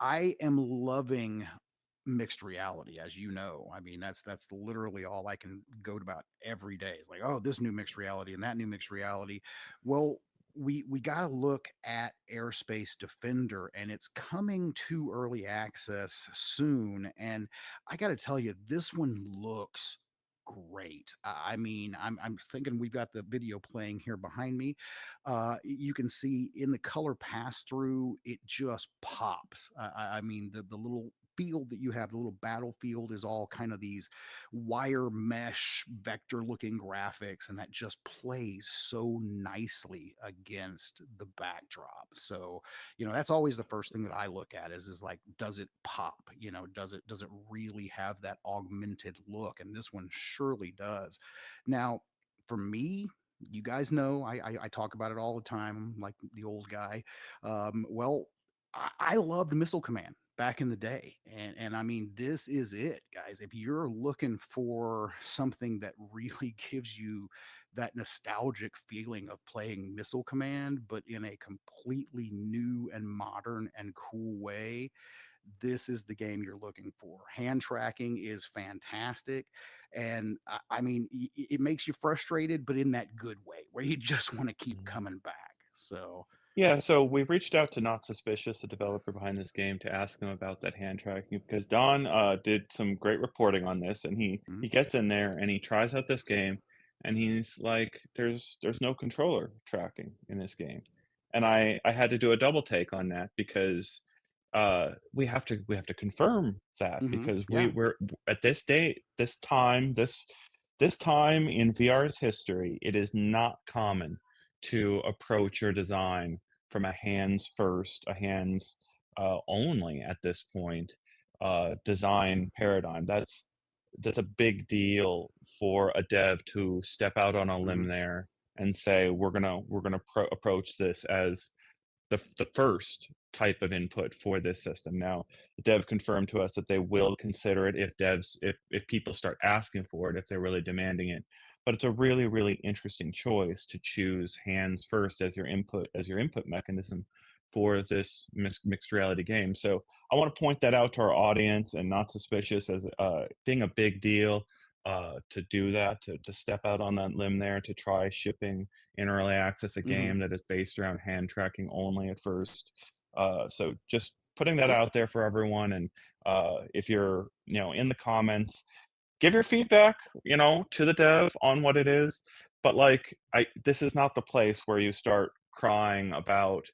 I am loving mixed reality, as you know. I mean, that's literally all I can go about every day. It's like, oh, this new mixed reality and that new mixed reality. Well, we got to look at Airspace Defender, and it's coming to early access soon. And I got to tell you, this one looks great. I mean, I'm thinking we've got the video playing here behind me. You can see in the color pass through, it just pops. I mean, the little field that you have, the little battlefield, is all kind of these wire mesh vector looking graphics, and that just plays so nicely against the backdrop. So, that's always the first thing that I look at is like, does it pop? Does it really have that augmented look? And this one surely does. Now, for me, you guys know I talk about it all the time, like the old guy. Well, I loved Missile Command back in the day, and I mean, this is it, guys. If you're looking for something that really gives you that nostalgic feeling of playing Missile Command, but in a completely new and modern and cool way, this is the game you're looking for. Hand tracking is fantastic. And I mean, it makes you frustrated, but in that good way, where you just want to keep Mhm. coming back. So, Yeah, so we reached out to Not Suspicious, the developer behind this game, to ask them about that hand tracking because Don did some great reporting on this, and he mm, gets in there and he tries out this game, and he's like, "There's no controller tracking in this game," and I had to do a double take on that because we have to confirm that because yeah. we're at this date, this time in VR's history, it is not common to approach your design from a hands first, a hands only at this point design paradigm. That's a big deal for a dev to step out on a limb hmm there and say we're gonna approach this as the first type of input for this system. Now, the dev confirmed to us that they will consider it if people start asking for it, if they're really demanding it. But it's a really, really interesting choice to choose hands first as your input mechanism for this mixed reality game. So I want to point that out to our audience and Not Suspicious as being a big deal to do that, to step out on that limb there, to try shipping in early access a hmm game that is based around hand tracking only at first. So just putting that Yeah. out there for everyone. And if you're, in the comments, give your feedback, to the dev on what it is. But this is not the place where you start crying about,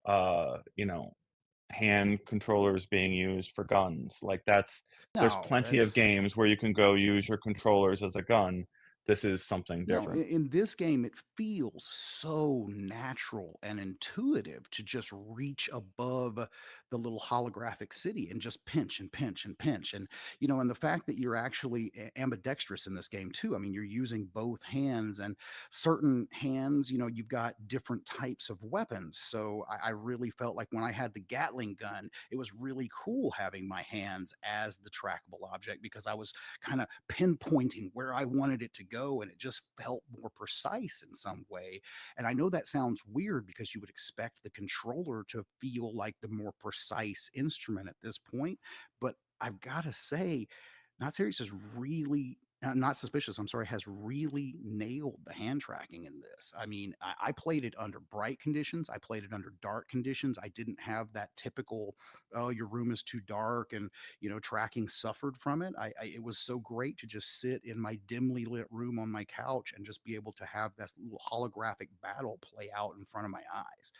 uh, you know, hand controllers being used for guns. There's No, plenty of it's games where you can go use your controllers as a gun. This is something No, different. in this game, it feels so natural and intuitive to just reach above the little holographic city and just pinch and pinch and pinch. And the fact that you're actually ambidextrous in this game too. I mean, you're using both hands, and certain hands, you've got different types of weapons. So I really felt like when I had the Gatling gun, it was really cool having my hands as the trackable object because I was kind of pinpointing where I wanted it to go, and it just felt more precise in some way. And I know that sounds weird because you would expect the controller to feel like the more precise instrument at this point, but I've got to say, Not Serious is really Not Suspicious, I'm sorry, has really nailed the hand tracking in this. I mean, I played it under bright conditions. I played it under dark conditions. I didn't have that typical, oh, your room is too dark and tracking suffered from it. It was so great to just sit in my dimly lit room on my couch and just be able to have this little holographic battle play out in front of my eyes.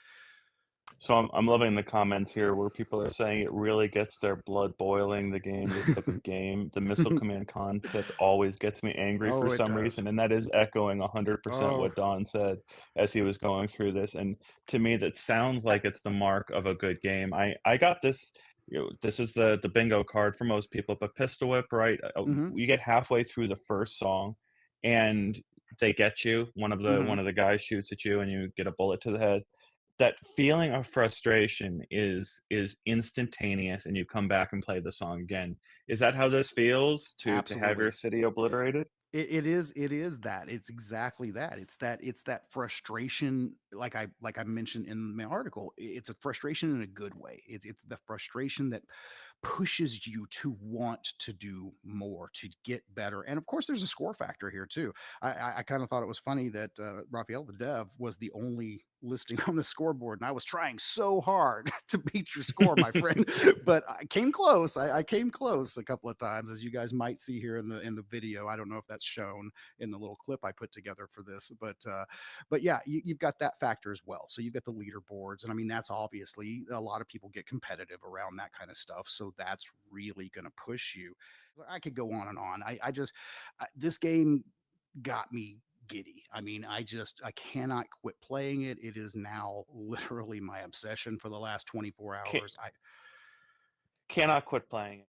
So I'm loving the comments here where people are saying it really gets their blood boiling, the game, this type of game. The missile command concept always gets me angry for Oh, it some does. reason, and that is echoing 100% Oh, what Don said as he was going through this. And to me, that sounds like it's the mark of a good game. I got this, this is the bingo card for most people, but Pistol Whip, right? hmm You get halfway through the first song, and they get you. hmm One of the guys shoots at you, and you get a bullet to the head. That feeling of frustration is instantaneous, and you come back and play the song again. Is that how this feels to have your absolutely. city obliterated? It is that. It's exactly that. It's that frustration, like I mentioned in my article. It's a frustration in a good way. It's the frustration that pushes you to want to do more, to get better. And of course, there's a score factor here too. I kind of thought it was funny that Raphael, the dev, was the only listing on the scoreboard, and I was trying so hard to beat your score, my friend. But I came close. I came close a couple of times, as you guys might see here in the video. I don't know if that's shown in the little clip I put together for this, but yeah, you've got that factor as well. So you've got the leaderboards, and I mean that's obviously a lot of people get competitive around that kind of stuff. So that's really going to push you. I could go on and on. I just this game got me giddy. I mean, I cannot quit playing it. It is now literally my obsession for the last 24 Ca- hours. I Cannot quit playing.